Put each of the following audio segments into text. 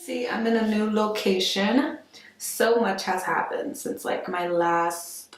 See, I'm in a new location. So much has happened since like my last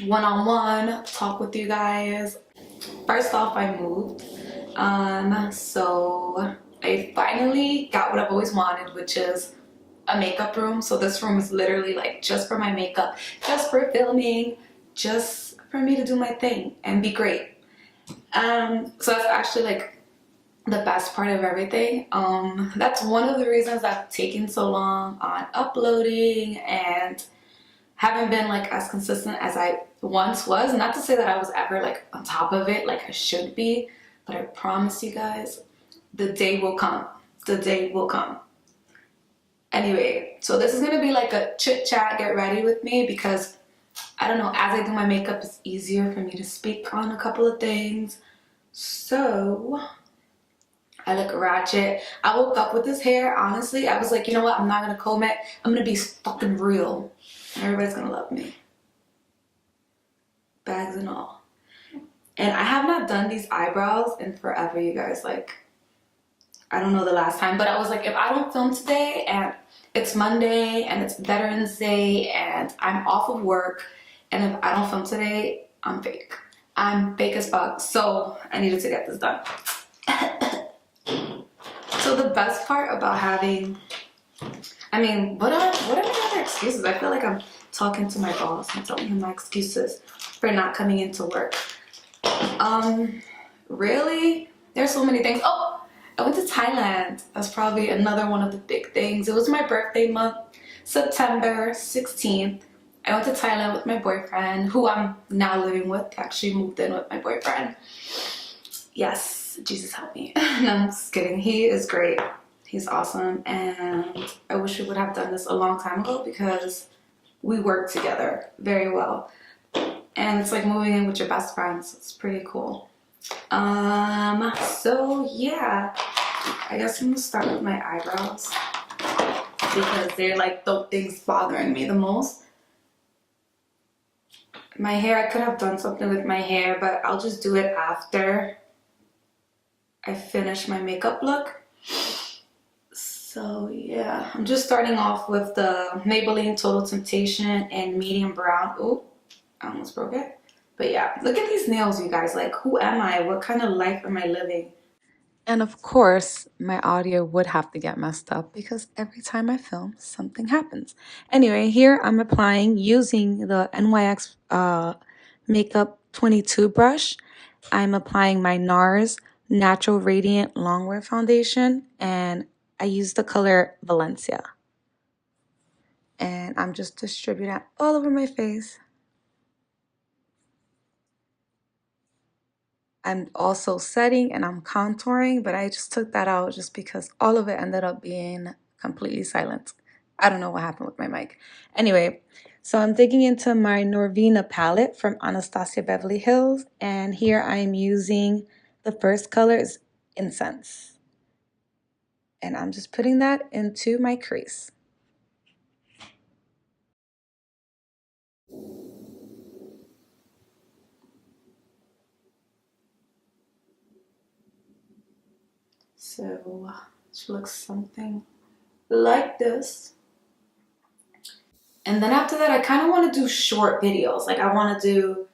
one-on-one talk with you guys. First off, I moved. So I finally got what I've always wanted, which is a makeup room. So this room is literally like just for my makeup, just for filming, just for me to do my thing and be great. So that's actually like the best part of everything. That's one of the reasons I've taken so long on uploading and haven't been like as consistent as I once was. Not to say that I was ever like on top of it like I should be, but I promise you guys, the day will come. The day will come. Anyway, so this is gonna be like a chit chat, get ready with me, because I don't know, as I do my makeup, it's easier for me to speak on a couple of things. So I look ratchet. I woke up with this hair, honestly. I was like, you know what? I'm not gonna comb it. I'm gonna be fucking real. Everybody's gonna love me. Bags and all. And I have not done these eyebrows in forever, you guys. Like, I don't know the last time, but I was like, if I don't film today and it's Monday and it's Veterans Day and I'm off of work, and if I don't film today, I'm fake. I'm fake as fuck. So I needed to get this done. So the best part about having, I mean, what are my other excuses? I feel like I'm talking to my boss and telling him my excuses for not coming into work. Really? There's so many things. Oh, I went to Thailand. That's probably another one of the big things. It was my birthday month, September 16th. I went to Thailand with my boyfriend, who I'm now living with. Actually moved in with my boyfriend. Yes, Jesus help me. No, I'm just kidding. He is great. He's awesome. And I wish we would have done this a long time ago, because we work together very well. And it's like moving in with your best friends. It's pretty cool. So yeah, I guess I'm gonna start with my eyebrows, because they're like the things bothering me the most. My hair, I could have done something with my hair, but I'll just do it after I finish my makeup look. So yeah, I'm just starting off with the Maybelline Total Temptation in medium brown. Oh, I almost broke it. But yeah, look at these nails, you guys. Like, who am I? What kind of life am I living? And of course, my audio would have to get messed up, because every time I film, something happens. Anyway, here I'm applying using the NYX Makeup 22 brush. I'm applying my NARS Natural Radiant Longwear Foundation, and I use the color Valencia. And I'm just distributing it all over my face. I'm also setting and I'm contouring, but I just took that out just because all of it ended up being completely silent. I don't know what happened with my mic. Anyway, so I'm digging into my Norvina palette from Anastasia Beverly Hills, and here I am using the first color is Incense. And I'm just putting that into my crease. So it looks something like this. And then after that, I kind of want to do short videos. Like, I want to do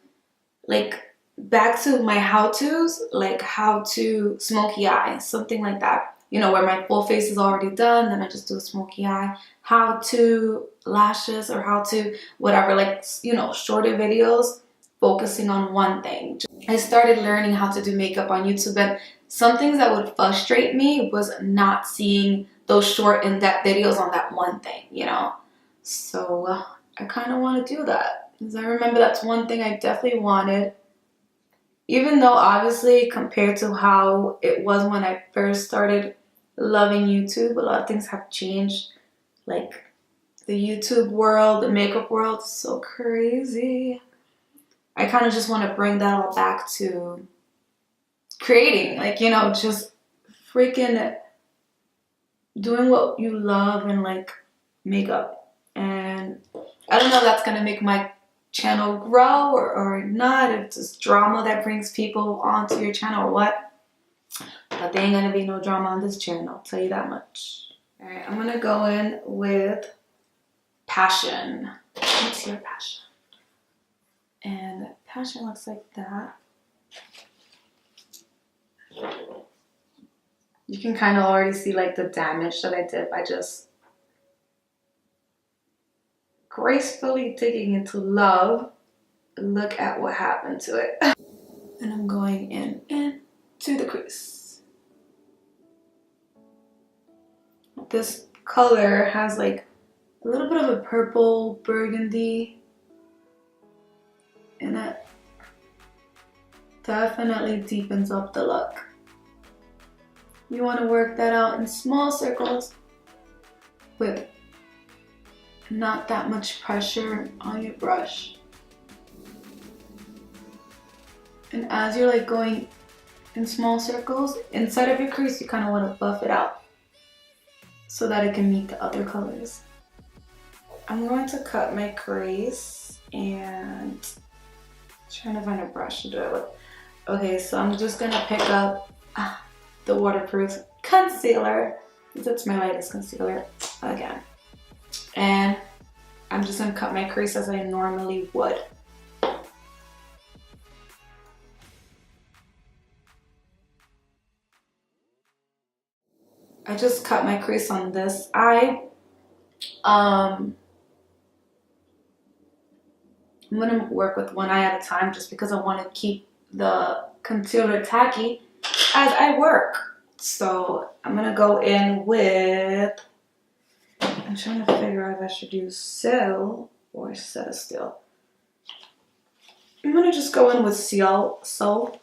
like back to my how-tos, like how to smoky eye, something like that. You know, where my full face is already done, then I just do a smoky eye. How to lashes, or how to whatever, like, you know, shorter videos focusing on one thing. I started learning how to do makeup on YouTube, and some things that would frustrate me was not seeing those short in-depth videos on that one thing, you know. So I kind of want to do that, because I remember that's one thing I definitely wanted. Even though obviously compared to how it was when I first started loving YouTube, a lot of things have changed. Like, the YouTube world, the makeup world is so crazy. I kind of just want to bring that all back to creating, like, you know, just freaking doing what you love and like makeup. And I don't know if that's gonna make my channel grow or not, if it's just drama that brings people onto your channel or what. But there ain't gonna be no drama on this channel, I'll tell you that much. Alright, I'm gonna go in with Passion. What's your passion? And Passion looks like that. You can kind of already see like the damage that I did by just gracefully digging into love. Look at what happened to it. And I'm going in to the crease. This color has like a little bit of a purple burgundy and it definitely deepens up the look. You want to work that out in small circles with not that much pressure on your brush. And as you're like going in small circles inside of your crease, you kind of want to buff it out so that it can meet the other colors. I'm going to cut my crease and trying to find a brush to do it with. Okay, so I'm just gonna pick up the waterproof concealer. That's my lightest concealer again. And I'm just gonna cut my crease as I normally would. I just cut my crease on this eye. I'm gonna work with one eye at a time just because I want to keep the concealer tacky as I work. So I'm gonna go in with, I'm trying to figure out if I should use Cell or Set Still. I'm gonna just go in with Soul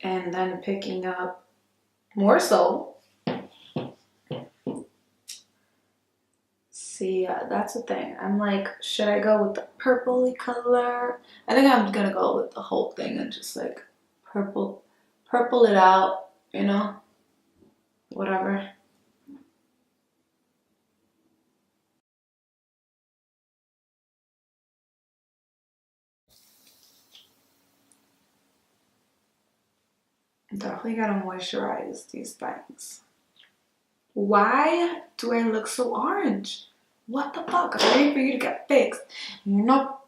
and then picking up more Soul. See, that's the thing. I'm like, should I go with the purpley color? I think I'm gonna go with the whole thing and just like purple it out, you know, whatever. Definitely gotta moisturize these things. Why do I look so orange? What the fuck? I'm waiting for you to get fixed. You're not.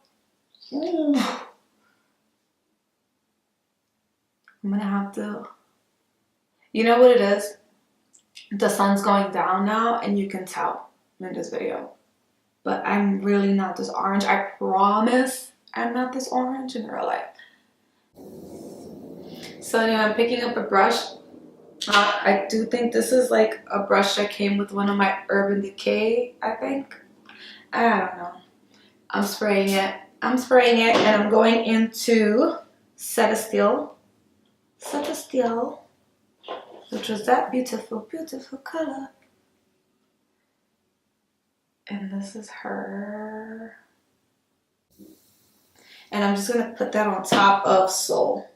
Ooh. I'm gonna have to. You know what it is? The sun's going down now, and you can tell in this video. But I'm really not this orange. I promise I'm not this orange in real life. So anyway, I'm picking up a brush. I do think this is like a brush that came with one of my Urban Decay, I think. I don't know. I'm spraying it. And I'm going into Set Still, which was that beautiful, beautiful color. And this is her. And I'm just gonna put that on top of Soul.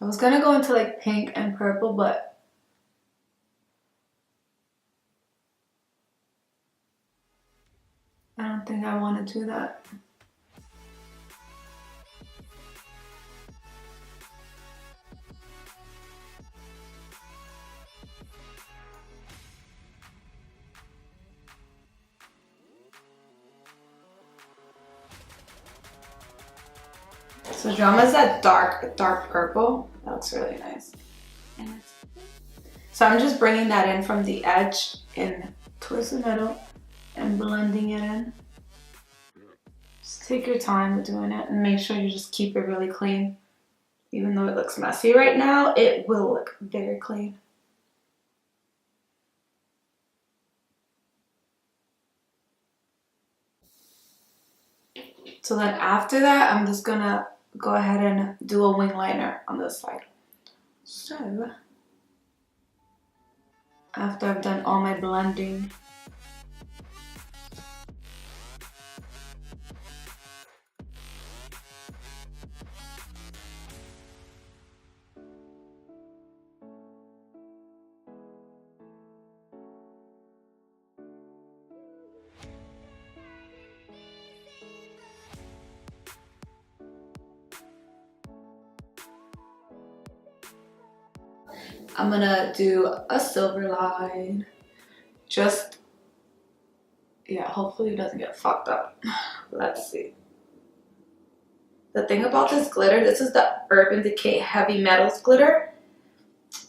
I was gonna go into like pink and purple, but I don't think I want to do that. So Drama is that dark purple. That looks really nice. So I'm just bringing that in from the edge in towards the middle and blending it in. Just take your time with doing it and make sure you just keep it really clean. Even though it looks messy right now, it will look very clean. So then after that, I'm just gonna go ahead and do a wing liner on this side. So after I've done all my blending, I'm gonna do a silver line. Just, yeah, hopefully it doesn't get fucked up. Let's see. The thing about this glitter, this is the Urban Decay Heavy Metals glitter.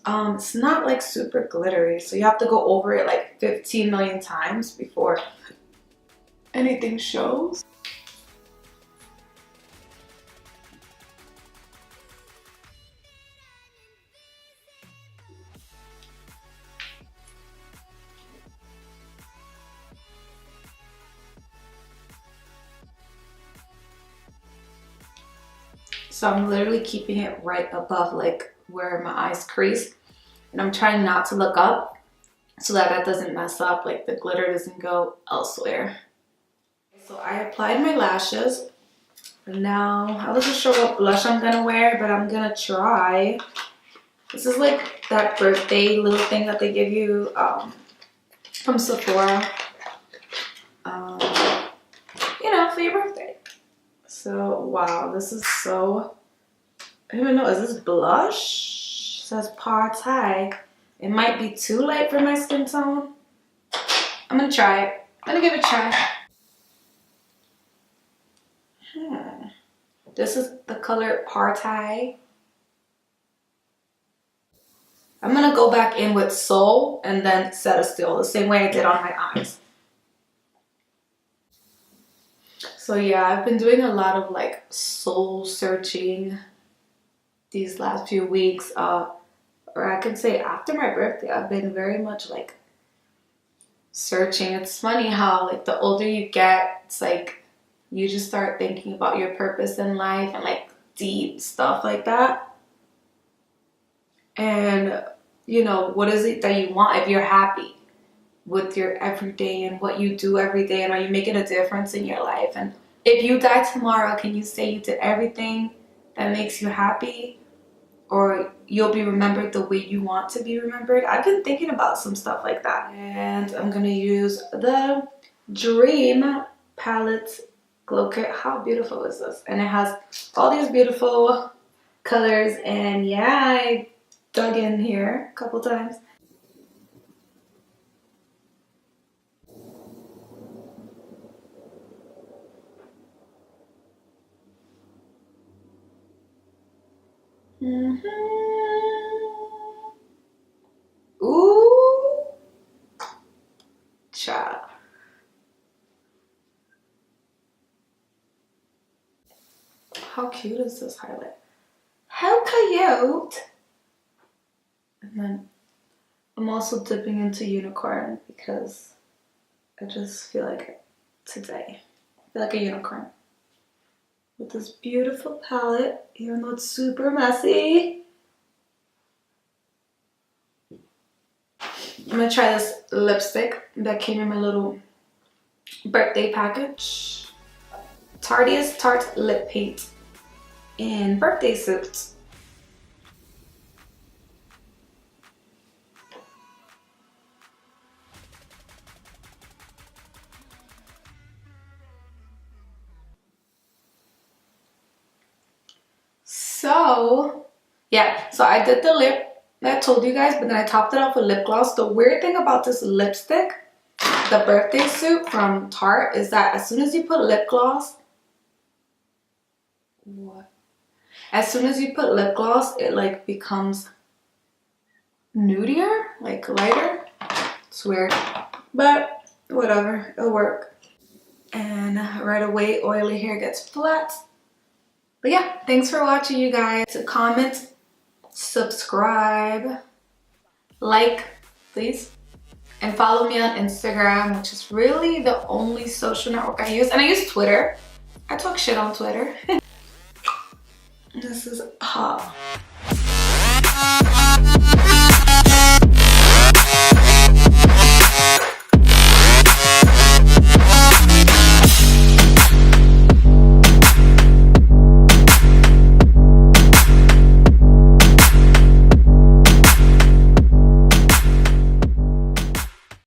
It's not like super glittery, so you have to go over it like 15 million times before anything shows. So I'm literally keeping it right above like where my eyes crease. And I'm trying not to look up so that that doesn't mess up, like the glitter doesn't go elsewhere. So I applied my lashes. And now I wasn't sure what blush I'm gonna wear, but I'm gonna try. This is like that birthday little thing that they give you from Sephora. You know, for your birthday. So, wow, this is so, I don't even know, is this blush? It says Party. It might be too light for my skin tone. I'm gonna try it. I'm gonna give it a try. This is the color Party. I'm gonna go back in with Soul and then Set a Still, the same way I did on my eyes. So yeah, I've been doing a lot of like soul searching these last few weeks. Or I can say after my birthday, I've been very much like searching. It's funny how like the older you get, it's like you just start thinking about your purpose in life and like deep stuff like that. And you know, what is it that you want if you're happy with your everyday and what you do every day, and are you making a difference in your life? And if you die tomorrow, can you say you did everything that makes you happy, or you'll be remembered the way you want to be remembered? I've been thinking about some stuff like that, and I'm gonna use the Dream palette glow kit. How beautiful is this? And it has all these beautiful colors, and yeah, I dug in here a couple times. Ooh, child. How cute is this highlight? How cute! And then I'm also dipping into unicorn because I just feel like it today. I feel like a unicorn. With this beautiful palette, even though it's super messy. I'm gonna try this lipstick that came in my little birthday package. Tarte's Tarte Lip Paint in Birthday Suit. So, yeah, so I did the lip that I told you guys, but then I topped it off with lip gloss. The weird thing about this lipstick, the Birthday Suit from Tarte, is that as soon as you put lip gloss, as soon as you put lip gloss, it like becomes nudier, like lighter. It's weird, but whatever, it'll work. And right away, oily hair gets flat. But yeah, thanks for watching, you guys. Comment, subscribe, like, please. And follow me on Instagram, which is really the only social network I use. And I use Twitter. I talk shit on Twitter. This is hot.